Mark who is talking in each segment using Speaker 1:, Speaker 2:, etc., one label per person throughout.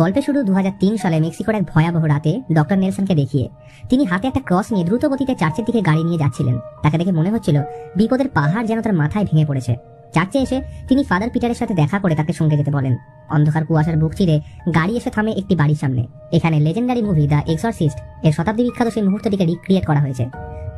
Speaker 1: গল্পে শুরু 2003 সালে মেক্সিকোর এক ভয়াবহ রাতে ডক্টর নেলসনকে দেখিয়ে। তিনি হাতে একটা ক্রস নিয়ে দ্রুত গতিতে চার্চের দিকে গাড়ি নিয়ে যাচ্ছিলেন। তাকে দেখে মনে হচ্ছিল বিপদের পাহাড় যেন তার মাথায় ভেঙে পড়েছে। চার্চে এসে তিনি ফাদার পিটারের সাথে দেখা করে তাকে সঙ্গে যেতে বলেন। অন্ধকার কুয়াশার বুক চিরে গাড়ি এসে থামে একটি বাড়ির সামনে। এখানে লেজেন্ডারি মুভি দ্য এক্সরসিস্ট এর শতাব্দী বিখ্যাত সেই মুহূর্তটিকে রিক্রিয়েট করা হয়েছে।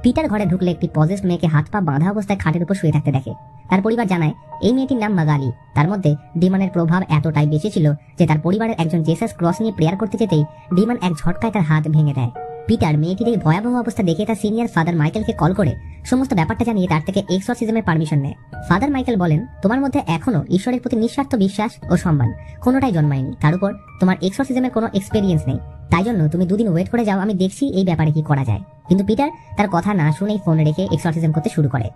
Speaker 1: পিটার ঘরে ঢুকলে একটি পজেসড মেয়েকে হাত পা বাঁধা অবস্থায় খাটের উপর শুয়ে থাকতে দেখে। তার পরিবার জানায় এই মেয়েটির নাম মাগালি। তার মধ্যে ডিমনের প্রভাব এতটাই বেশি ছিল যে তার পরিবারের একজন জেসাস ক্রস নিয়ে প্রেয়ার করতে যেতেই ডিমন এক ঝটকায় তার হাত ভেঙে দেয়। পিটার মেয়েটির এই ভয়াবহ অবস্থা দেখে তার সিনিয়র ফাদার মাইকেলকে কল করে সমস্ত ব্যাপারটা জানিয়ে তার থেকে এক্সরসিজমের পারমিশন নেয়। ফাদার মাইকেল বলেন, তোমার মধ্যে এখনো ঈশ্বরের প্রতি নিঃস্বার্থ বিশ্বাস ও সম্মান কোনোটাই জন্মায়নি। তার উপর তোমার এক্সরসিজমের কোনো এক্সপেরিয়েন্স নেই। তাই জন্য তুমি দুদিন ওয়েট করে যাও, আমি দেখছি এই ব্যাপারে কি করা যায়। কিন্তু পিটার তার কথা না শুনেই ফোন রেখে এক্সরসিজম করতে শুরু করে।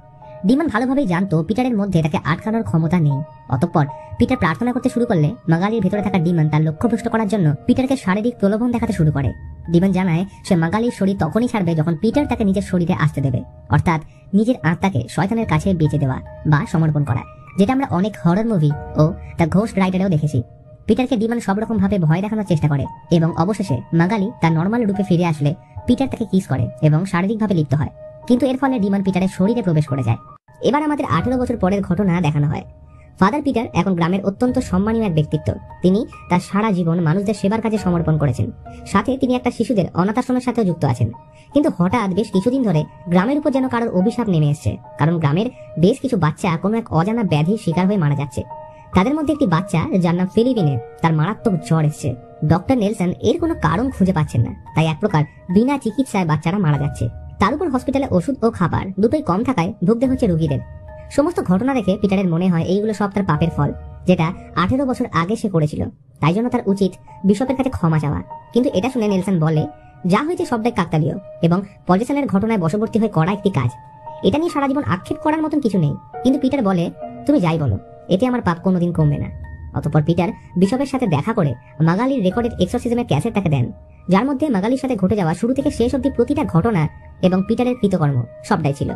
Speaker 1: ডিমন ভালোভাবেই জানতো পিটারের মধ্যে তাকে আটকানোর ক্ষমতা নেই। অতঃপর পিটার প্রার্থনা করতে শুরু করলে মাগালির ভেতরে থাকা ডিমন তার লক্ষ্যভ্রষ্ট করার জন্য পিটারকে শারীরিক প্রলোভন দেখাতে শুরু করে। ডিমন জানায় সে মাগালির শরীর তখনই ছাড়বে যখন পিটার তাকে নিজের শরীরে আসতে দেবে, অর্থাৎ নিজের আত্মাকে শয়তানের কাছে বেঁচে দেওয়া বা সমর্পণ করা, যেটা আমরা অনেক হরর মুভি ও দ্য ঘোস্ট রাইডারেও দেখেছি। পিটারকে ডিমন সব রকম ভাবে ভয় দেখানোর চেষ্টা করে এবং অবশেষে মাগালি তার নর্মাল রূপে ফিরে আসলে পিটার তাকে কিস করে এবং শারীরিকভাবে লিপ্ত হয়। কিন্তু এর ফলে ডিমন পিটারের শরীরে প্রবেশ করে যায়। এবার আমাদের 18 বছর পরের ঘটনা দেখানো হয়। ফাদার পিটার এখন গ্রামের অত্যন্ত সম্মানীয় এক ব্যক্তিত্ব। তিনি তার সারা জীবন মানুষদের সেবার কাজে সমর্পণ করেছেন। সাথে তিনি একটা শিশুদের অনাথ আশ্রমের সাথেও যুক্ত আছেন। কিন্তু হঠাৎ বেশ কিছুদিন ধরে গ্রামের উপর যেন কারোর অভিশাপ নেমে এসছে, কারণ গ্রামের বেশ কিছু বাচ্চা কোনো এক অজানা ব্যাধির শিকার হয়ে মারা যাচ্ছে। তাদের মধ্যে একটি বাচ্চা যার নাম ফিলিপিনে, তার মারাত্মক জ্বর এসছে। ডক্টর নেলসন এর কোনো কারণ খুঁজে পাচ্ছেন না, তাই এক প্রকার বিনা চিকিৎসায় বাচ্চারা মারা যাচ্ছে। তার উপর হসপিটালে ওষুধ ও খাবার দুটোই কম থাকায় ভুগতে হচ্ছে রোগীদের। সমস্ত ঘটনা দেখে পিটারের মনে হয় এইগুলো সব তার পাপের ফল, যেটা 18 বছর আগে সে করেছিল। তাই জন্য তার উচিত বিশপের কাছে ক্ষমা চাওয়া। কিন্তু এটা শুনে নেলসন বলে, যা হয়েছে সবটাই কাকতালীয় এবং পজেশনের ঘটনায় বশবর্তী হয়ে করা একটি কাজ। এটা নিয়ে সারা জীবন আক্ষেপ করার মতন কিছু নেই। কিন্তু পিটার বলে, তুমি যাই বলো, এতে আমার পাপ কোনোদিন কমবে না। অতঃপর পিটার বিশপের সাথে দেখা করে মাগালির রেকর্ডেড এক্সরসিজমের ক্যাসেট তাকে দেন, যার মধ্যে মাগালির সাথে ঘটে যাওয়া শুরু থেকে শেষ অবধি প্রতিটা ঘটনা এবং পিটারের কৃতকর্ম সবটাই ছিল।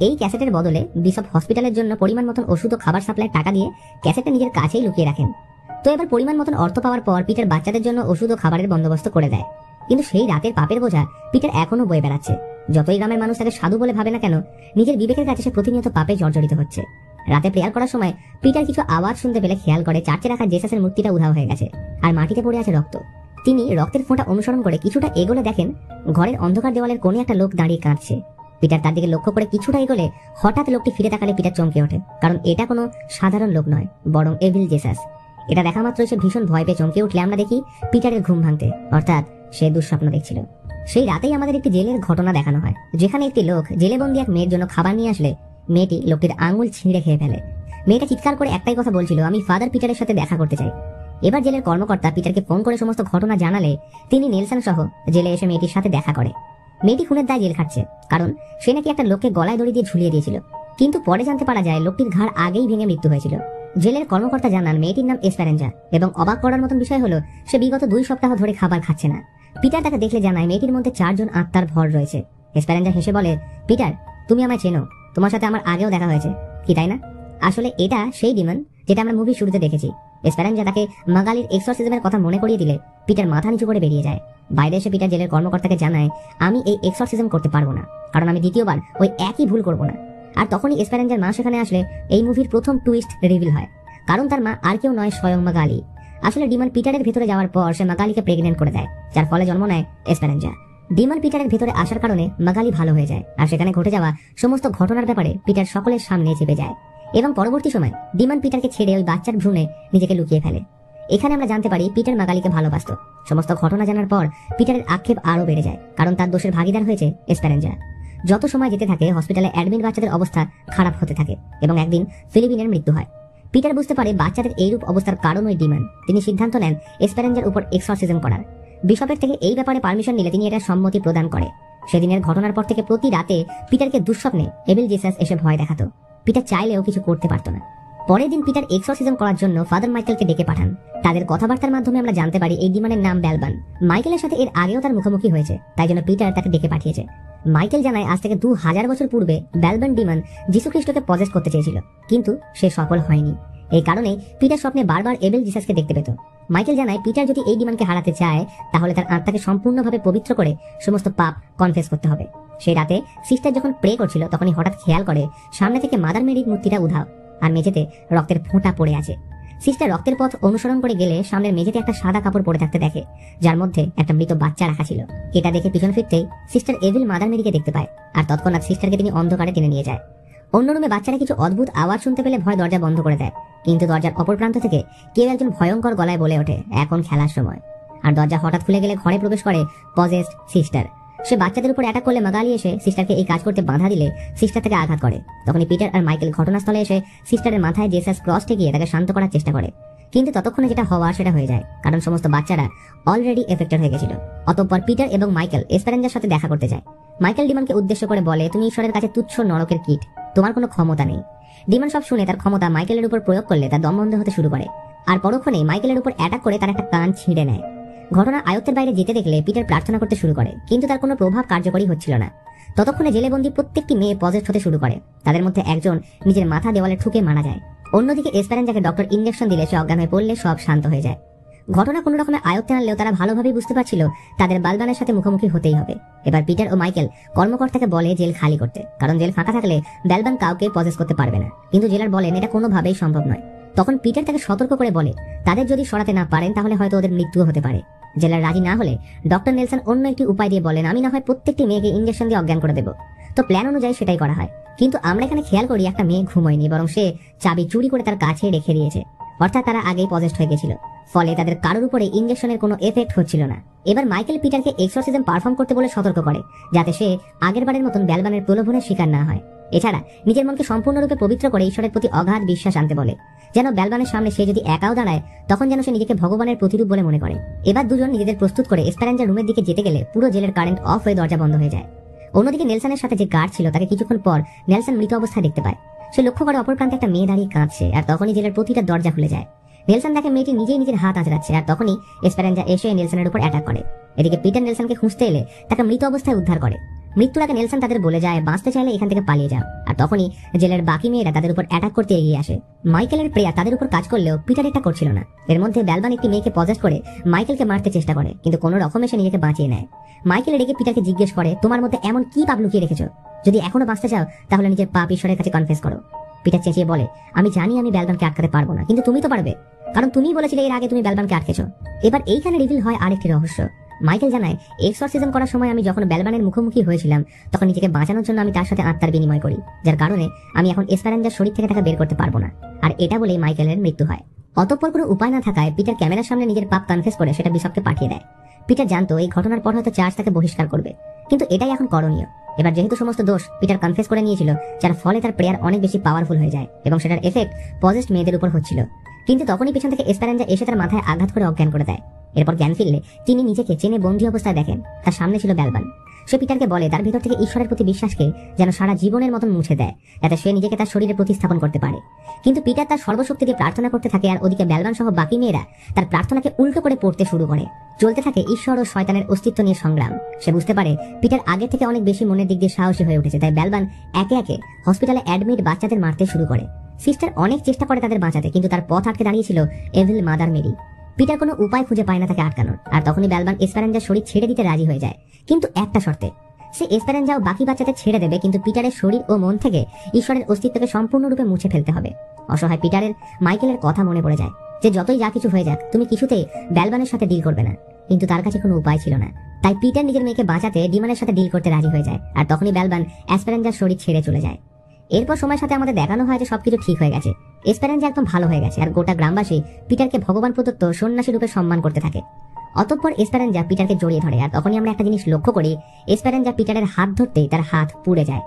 Speaker 1: এই ক্যাসেটের বদলে বিশপ হসপিটালের জন্য পরিমাণ মতন ওষুধ ও খাবার সাপ্লাই টাকা দিয়ে ক্যাসেটটা নিজের কাছেই লুকিয়ে রাখেন। তো এবার পরিমাণ মতন অর্থ পাওয়ার পর পিটার বাচ্চাদের জন্য ওষুধ ও খাবারের বন্দোবস্ত করে দেয়। কিন্তু সেই রাতের পাপের বোঝা পিটার এখনো বয়ে বেড়াচ্ছে। যতই গ্রামের মানুষ তাকে সাধু বলে ভাবে না কেন, নিজের বিবেকের কাছে সে প্রতিনিয়ত পাপে জর্জরিত হচ্ছে। রাতে প্রেয়ার করার সময় পিটার কিছু আওয়াজ শুনতে পেলে খেয়াল করে চার্চে রাখা জেসাসের মূর্তিটা উধাও হয়ে গেছে আর মাটিতে পড়ে আছে রক্ত। তিনি রক্তের ফোঁটা অনুসরণ করে কিছুটা এগোলে দেখেন ঘরের অন্ধকার দেওয়ালের কোণে একটা লোক দাঁড়িয়ে কাঁদছে। পিটার তার দিকে লক্ষ্য করে কিছুটা এগোলে হঠাৎ লোকটি ফিরে তাকালে পিটার চমকে ওঠে, কারণ এটা কোনো সাধারণ লোক নয়, বরং এভিল জেসাস। এটা দেখা মাত্রই সে ভীষণ ভয় পেয়ে চমকে উঠলে আমরা দেখি পিটারের ঘুম ভাঙতে, অর্থাৎ সে দুঃস্বপ্ন দেখছিল। সেই রাতেই আমাদের একটি জেলের ঘটনা দেখানো হয়, যেখানে একটি লোক জেলে বন্দি এক মেয়ের জন্য খাবার নিয়ে আসলে মেয়েটি লোকটির আঙুল ছিঁড়ে খেয়ে ফেলে। মেয়েটা চিৎকার করে একটাই কথা বলছিল, আমি ফাদার পিটারের সাথে দেখা করতে চাই। এবার জেলের কর্মকর্তা পিটারকে ফোন করে সমস্ত ঘটনা জানালে তিনি নেলসন সহ জেলে এসে মেয়েটির সাথে দেখা করে। মেয়েটি খুনের দায় জেল খাটছে, কারণ সে নাকি একটা লোককে গলায় দড়ি দিয়ে ঝুলিয়ে দিয়েছিল। কিন্তু পরে জানতে পারা যায় লোকটির ঘাড় আগেই ভেঙে মৃত্যু হয়েছিল। জেলের কর্মকর্তা জানান মেয়েটির নাম এসপেরেঞ্জা, এবং অবাক করার মতন বিষয় হলো সে বিগত 2 সপ্তাহ ধরে খাবার খাচ্ছে না। পিটার তাকে দেখলে জানায় মেয়েটির মধ্যে 4 জন আত্মার ভর রয়েছে। এসপেরেঞ্জা হেসে বলে, পিটার, তুমি আমায় চেনো, তোমার সাথে আমার আগেও দেখা হয়েছে, কি তাই না? আসলে এটা সেই ডিমন যেটা আমরা মুভির শুরুতে দেখেছি। এসপেরেঞ্জা তাকে মাগালির এক্সরসিজমের কথা মনে করিয়ে দিলে পিটার মাথা নিচু করে বেরিয়ে যায়। বাইরে এসে পিটার জেলের কর্মকর্তাকে জানায়, আমি এই এক্সরসিজম করতে পারবো না, কারণ আমি দ্বিতীয়বার ওই একই ভুল করবো না। আর তখনই এসপেরেঞ্জার মা সেখানে আসলে এই মুভির প্রথম টুইস্ট রিভিল হয়, কারণ তার মা আর কেউ নয়, স্বয়ং মাগালি। আসলে ডিমন পিটারের ভেতরে যাওয়ার পর সে মাগালিকে প্রেগনেন্ট করে দেয়, যার ফলে জন্ম নেয় এসপেরেঞ্জা। ডিমন পিটারের ভেতরে আসার কারণে মাগালি ভালো হয়ে যায়, আর সেখানে ঘটে যাওয়া সমস্ত ঘটনার ব্যাপারে পিটার সকলের সামনে চেপে যায় এবং পরবর্তী সময় ডিমন পিটারকে ছেড়ে ওই বাচ্চার ভ্রূণে নিজেকে লুকিয়ে ফেলে। এখানে আমরা জানতে পারি পিটার মাগালিকে ভালোবাসত। সমস্ত ঘটনা জানার পর পিটারের আক্ষেপ আরো বেড়ে যায়, কারণ তার দোষের ভাগিদার হয়েছে এসপেরেঞ্জা। যত সময় যেতে থাকে হসপিটালে অ্যাডমিট বাচ্চাদের অবস্থা খারাপ হতে থাকে এবং একদিন ফিলিপিনের মৃত্যু হয়। পিটার বুঝতে পারে বাচ্চাদের এইরূপ অবস্থার কারণ ওই ডিমন। তিনি সিদ্ধান্ত নেন এসপেরেঞ্জার উপর এক্সরসিজম করার। বিশপের থেকে এই ব্যাপারে পারমিশন নিলে তিনি এটা সম্মতি প্রদান করে। সেদিনের ঘটনার পর থেকে প্রতি রাতে পিটারকে দুঃস্বপ্নে এভিল জেসাস এসে ভয় দেখাতো। পিটার চাইলেও কিছু করতে পারত না। পরের দিন পিটার এক্সরসিজম করার জন্য ফাদার মাইকেলকে ডেকে পাঠান। তাদের কথাবার্তার মাধ্যমে আমরা জানতে পারি এই ডিমনের নাম ব্যালবান। মাইকেলের সাথে এর আগেও তার মুখোমুখি হয়েছে, তাই জন্য পিটার তাকে ডেকে পাঠিয়েছে। মাইকেল জানায় আজ থেকে 2000 বছর পূর্বে ব্যালবান ডিমন যীশু খ্রিস্টকে পজেস করতে চেয়েছিল, কিন্তু সে সফল হয়নি। এই কারণেই পিটার স্বপ্নে বারবার এবেল জিসাসকে দেখতে পেত। মাইকেল জানায় পিটার যদি এই ডিমনকে হারাতে চায় তাহলে তার আত্মাকে সম্পূর্ণভাবে পবিত্র করে সমস্ত পাপ কনফেস করতে হবে। সেই রাতে সিস্টার যখন প্রে করছিল তখনই হঠাৎ খেয়াল করে সামনে থেকে মাদার মেরির মূর্তিটা উধাও আর মেঝেতে রক্তের ফোঁটা পড়ে আছে। সিস্টার রক্তের পথ অনুসরণ করে গেলে সামনের মেঝেতে একটা সাদা কাপড় পড়ে থাকতে দেখে, যার মধ্যে একটা মৃত বাচ্চা রাখা ছিল। এটা দেখে পিছন ফিরতেই সিস্টার এভিল মাদার মেরিকে দেখতে পায় আর তৎক্ষণাৎ সিস্টারকে তিনি অন্ধকারে টেনে নিয়ে যায়। অন্য রুমে বাচ্চারা কিছু অদ্ভুত আওয়াজ শুনতে পেলে ভয় দরজা বন্ধ করে দেয়, কিন্তু দরজার অপর প্রান্ত থেকে কেউ একজন ভয়ঙ্কর গলায় বলে ওঠে, এখন খেলার সময়। আর দরজা হঠাৎ খুলে গেলে ঘরে প্রবেশ করে পজেসড সিস্টার। সে বাচ্চাদের উপর অ্যাটাক করলে মাগালি এসে সিস্টারকে এই কাজ করতে বাধা দিলে সিস্টার থেকে আঘাত করে। তখনই পিটার আর মাইকেল ঘটনাস্থলে এসে সিস্টারের মাথায় জেসাস ক্রস ঠেকিয়ে তাকে শান্ত করার চেষ্টা করে, কিন্তু ততক্ষণে যেটা হওয়া সেটা হয়ে যায়, কারণ সমস্ত বাচ্চারা অলরেডি এফেক্টেড হয়ে গেছিল। অতঃপর পিটার এবং মাইকেল এসপেরেঞ্জার সাথে দেখা করতে যায়। মাইকেল ডিমনকে উদ্দেশ্য করে বলে, তুমি ঈশ্বরের কাছে তুচ্ছ নরকের কীট, তোমার কোনো ক্ষমতা নেই। ডিমন সব শুনে তার ক্ষমতা মাইকেলের উপর প্রয়োগ করলে তার দম বন্ধ হতে শুরু করে আর পরক্ষণেই মাইকেলের উপর অ্যাটাক করে তার একটা কান ছিঁড়ে নেয়। ঘটনা আয়ত্তের বাইরে যেতে দেখলে পিটার প্রার্থনা করতে শুরু করে, কিন্তু তার কোনো প্রভাব কার্যকরী হচ্ছিল না। ততক্ষণে জেলেবন্দি প্রত্যেকটি মেয়ে পজেস্ট হতে শুরু করে। তাদের মধ্যে একজন নিজের মাথা দেওয়ালে ঠুকে মারা যায়। অন্যদিকে এসপেরেঞ্জাকে ডক্টর ইনজেকশন দিলে সে অজ্ঞান হয়ে পড়লে সব শান্ত হয়ে যায়। ঘটনা কোনো রকমে আয়ত্তে আনলেও তারা ভালোভাবেই বুঝতে পারছিল তাদের বালবানের সাথে মুখোমুখি হতেই হবে। এবার পিটার ও মাইকেল কর্মকর্তাকে বলে জেল খালি করতে, কারণ জেল ফাঁকা থাকলে ব্যালবান কাউকে পজেস করতে পারবে না। কিন্তু জেলার বলেন এটা কোনোভাবেই সম্ভব নয়। তখন পিটার তাকে সতর্ক করে বলে তাদের যদি সরাতে না পারেন তাহলে হয়তো ওদের মৃত্যুও হতে পারে। জেলার রাজি না হলে ডক্টর নেলসন অন্য একটি উপায় দিয়ে বলেন, আমি না হয় প্রত্যেকটি মেয়েকে ইনজেকশন দিয়ে অজ্ঞান করে দেবো। তো প্ল্যান অনুযায়ী সেটাই করা হয়, কিন্তু আমরা এখানে খেয়াল করি একটা মেয়ে ঘুমোয়নি, বরং সে চাবি চুরি করে তার কাছে রেখে দিয়েছে, অর্থাৎ তারা আগেই পজেস্ট হয়ে গেছিল। ফলে তাদের কারোর উপরে ইনজেকশনের কোনো এফেক্ট হচ্ছিল না। এবার মাইকেল পিটারকে এক্সরসিজম পারফর্ম করতে বলে সতর্ক করে, যাতে সে আগেরবারের মতন ব্যালবানের প্রলোভনের শিকার না হয়। এছাড়া নিজের মনকে সম্পূর্ণরূপে পবিত্র করে ঈশ্বরের প্রতি অগাধ বিশ্বাস আনতে বলে, যেন ব্যালবানের সামনে সে যদি একাও দাঁড়ায় তখন যেন সে নিজেকে ভগবানের প্রতিরূপ বলে মনে করে। এবার দুজন নিজেদের প্রস্তুত করে এসপেরেঞ্জা রুমের দিকে যেতে গেলে পুরো জেলের কারেন্ট অফ হয়ে দরজা বন্ধ হয়ে যায়। অন্যদিকে নেলসনের সাথে যে গার্ড ছিল তাকে কিছুক্ষণ পর নেলসন মৃত অবস্থায় দেখতে পায়। সে লক্ষ্য করে অপর প্রান্তে একটা মেয়ে দাঁড়িয়ে কাঁদছে, আর তখনই জেলের প্রতিটা দরজা খুলে যায়। নেলসন দেখে মেয়েটি নিজেই নিজের হাত আঁচড়াচ্ছে, আর তখনই এসপেরেঞ্জা এসে নেলসনের উপর অ্যাটাক করে। এদিকে পিটার নেলসনকে খুঁজতে এলে তাকে মৃত অবস্থায় উদ্ধার করে। মৃত্যুর আগে নেলসন তাদের বলে যায় বাঁচতে চাইলে এখান থেকে পালিয়ে যাও, আর তখনই জেলের বাকি মেয়েরা তাদের উপর অ্যাটাক করতে এগিয়ে আসে। মাইকেলের প্রেয়ার তাদের উপর কাজ করলেও পিটার এটা করছিল না। এর মধ্যে ব্যালবান একটি মেয়েকে পজেস্ট করে মাইকেলকে মারতে চেষ্টা করে, কিন্তু কোনো রকমে সে নিজেকে বাঁচিয়ে নেয়। মাইকেল রেগে পিটারকে জিজ্ঞেস করে, তোমার মধ্যে এমন কি পাপ লুকিয়ে রেখেছো? যদি এখনো বাঁচতে চাও তাহলে নিজের পাপ ঈশ্বরের কাছে কনফেস করো। পিটার চেঁচিয়ে বলে, আমি জানি আমি ব্যালবানকে আটকাতে পারবো না, কিন্তু তুমি তো পারবে, কারণ তুমিই বলেছিলে এর আগে তুমি ব্যালবানকে আটকেছো। এবার এইখানে রিভিল হয় আরেকটি রহস্য। মাইকেল জানায়, এক্সরসিজম করার সময় আমি যখন ব্যালবানের মুখোমুখি হয়েছিলাম তখন নিজেকে বাঁচানোর জন্য আমি তার সাথে আত্মার বিনিময় করি, যার কারণে আমি এখন এসপেরেঞ্জার শরীর থেকে তাকে বের করতে পারবো না। আর এটা বলেই মাইকেলের মৃত্যু হয়। অতঃপর কোনো উপায় না থাকায় পিটার ক্যামেরার সামনে নিজের পাপ কনফেস করে সেটা বিশপকে পাঠিয়ে দেয়। পিটার জানতো এই ঘটনার পর হয়তো চার্চ তাকে বহিষ্কার করবে, কিন্তু এটাই এখন করণীয়। এবার যেহেতু সমস্ত দোষ পিটার কনফেস করে নিয়েছিল, যার ফলে তার প্রেয়ার অনেক বেশি পাওয়ারফুল হয়ে যায় এবং সেটার এফেক্ট পজেস্ট মেয়েদের উপর হচ্ছিল। কিন্তু তখনই পিছন থেকে এসপেরেঞ্জা এসে তার মাথায় আঘাত করে অজ্ঞান করে দেয়। এরপর জ্ঞান ফিরলে তিনি নিজেকে চেনে বন্দী অবস্থায় দেখেন, তার সামনে ছিল ব্যালবান। সে পিটারকে বলে তার ভিতর থেকে ঈশ্বরের প্রতি বিশ্বাসকে যেন সারা জীবনের মতন মুছে দেয়, যাতে সে নিজেকে তার শরীরে প্রতিস্থাপন করতে পারে। কিন্তু পিটার তার সর্বশক্তি দিয়ে প্রার্থনা করতে থাকে, আর ওদিকে ব্যালবান সহ বাকি মেয়েরা তার প্রার্থনাকে উল্টো করে পড়তে শুরু করে। চলতে থাকে ঈশ্বর ও শয়তানের অস্তিত্ব নিয়ে সংগ্রাম। সে বুঝতে পারে পিটার আগে থেকে অনেক বেশি মনের দিক দিয়ে সাহসী হয়ে উঠেছে, তাই ব্যালবান একে একে হসপিটালে অ্যাডমিট বাচ্চাদের মারতে শুরু করে। সিস্টার অনেক চেষ্টা করে তাদের বাঁচাতে, কিন্তু তার পথ আটকে দাঁড়িয়েছিল এভিল মাদার মেরি। পিটার কোনো উপায় খুঁজে পায় না তাকে আটকানোর, আর তখনই ব্যালবান এসপেরেঞ্জার শরীর ছেড়ে দিতে রাজি হয়ে যায়, কিন্তু একটা শর্তে। সে এসপেরেঞ্জাও বাকি বাচ্চাদের ছেড়ে দেবে, কিন্তু পিটারের শরীর ও মন থেকে ঈশ্বরের অস্তিত্বকে সম্পূর্ণরূপে মুছে ফেলতে হবে। অসহায় পিটারের মাইকেলের কথা মনে পড়ে যায় যে যতই যা কিছু হয়ে যাক তুমি কিছুতেই ব্যালবানের সাথে ডিল করবে না, কিন্তু তার কাছে কোনো উপায় ছিল না। তাই পিটার নিজের মেয়েকে বাঁচাতে ডিমনের সাথে ডিল করতে রাজি হয়ে যায়, আর তখনই ব্যালবান এসপেরেঞ্জার শরীর ছেড়ে চলে যায়। এরপর সময়ের সাথে আমাদের দেখানো হয় যে সবকিছু ঠিক হয়ে গেছে, এসপেরেঞ্জা একদম ভালো হয়ে গেছে, আর গোটা গ্রামবাসী পিটারকে ভগবান প্রদত্ত সন্ন্যাসী রূপে সম্মান করতে থাকে। অতঃপর এসপেরেঞ্জা পিটারকে জড়িয়ে ধরে, আর তখনই আমরা একটা জিনিস লক্ষ্য করি, এসপেরেঞ্জা পিটারের হাত ধরতেই তার হাত পুড়ে যায়।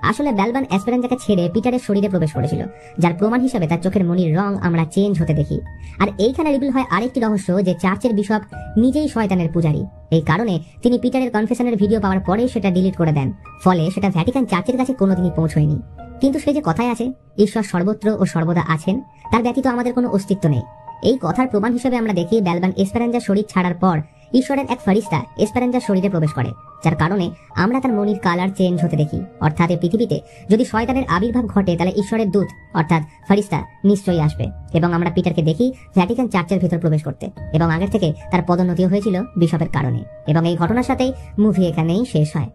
Speaker 1: আসলে ব্যালবান এসপেরেঞ্জাকে ছেড়ে পিটারের শরীরে প্রবেশ করেছিল, যার প্রমাণ হিসেবে তার চোখের মনির রং আমরা চেঞ্জ হতে দেখি। আর এইখানে রিভিল হয় আরেকটি রহস্য, যে চার্চের বিশপ নিজেই শয়তানের পূজারী। এই কারণে তিনি পিটারের কনফেশনের ভিডিও পাওয়ার পরেই সেটা ডিলিট করে দেন, ফলে সেটা ভ্যাটিকান চার্চের কাছে কোনোদিনই পৌঁছয়নি। কিন্তু সেই যে কথায় আছে ঈশ্বর সর্বত্র ও সর্বদা আছেন, তার ব্যতীত আমাদের কোনো অস্তিত্ব নেই, এই কথার প্রমাণ হিসেবে আমরা দেখি ব্যালবান এসপেরেঞ্জার শরীর ছাড়ার পর ঈশ্বরের এক ফারিস্তা এসপেরাঞ্জার শরীরে প্রবেশ করে, যার কারণে আমরা তার মনির কালার চেঞ্জ হতে দেখি। অর্থাৎ এই পৃথিবীতে যদি শয়তানের আবির্ভাব ঘটে তাহলে ঈশ্বরের দূত অর্থাৎ ফারিস্তা নিশ্চয়ই আসবে। এবং আমরা পিটারকে দেখি ভ্যাটিকান চার্চের ভিতর প্রবেশ করতে, এবং আগের থেকে তার পদোন্নতিও হয়েছিল বিশপের কারণে। এবং এই ঘটনার সাথেই মুভি এখানেই শেষ হয়।